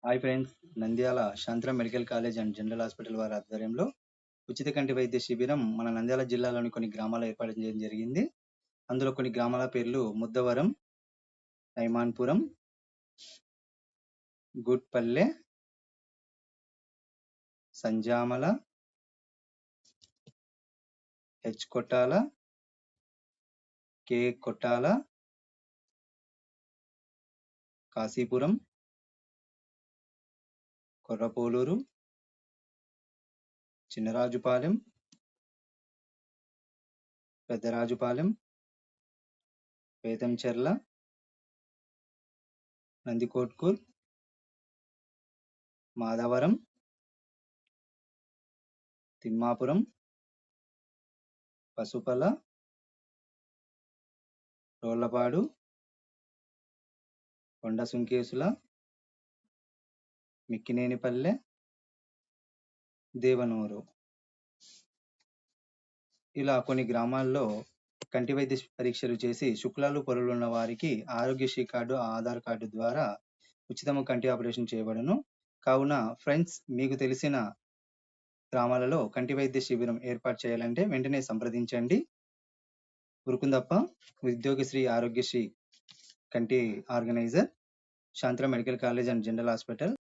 Hi friends, Nandyal Santhiram medical college and general hospital వారి ఆధ్వర్యంలో ఉచిత కంటి వైద్య శిబిరం మన నంద్యాల జిల్లాలోని కొన్ని గ్రామాల్లో ఏర్పాటు చేయడం జరిగింది. అందులో కొన్ని గ్రామాల పేర్లు ముద్దవరం, నైమాన్పురం, గుట్పల్లె, సంజామల, హెచ్ కొట్టాల, కే కొట్టాల, కాశీపురం, కొర్రపోలూరు, చిన్నరాజుపాలెం, పెద్దరాజుపాలెం, పేతంచెర్ల, నందికొట్కూర్, మాధవరం, తిమ్మాపురం, పసుపల, రోళ్లపాడు, కొండసుంకేసుల, మిక్కినేనిపల్లె, దేవనూరు ఇలా కొన్ని గ్రామాల్లో కంటి వైద్య పరీక్షలు చేసి శుక్లాలు పొరలు ఉన్న వారికి ఆరోగ్యశ్రీ కార్డు, ఆధార్ కార్డు ద్వారా ఉచితము కంటి ఆపరేషన్ చేయబడను. కావున ఫ్రెండ్స్, మీకు తెలిసిన గ్రామాలలో కంటి వైద్య శిబిరం ఏర్పాటు చేయాలంటే వెంటనే సంప్రదించండి. ఉరుకుందప్ప, ఉద్యోగశ్రీ ఆరోగ్యశ్రీ కంటి organiser, Santhiram medical college and general hospital.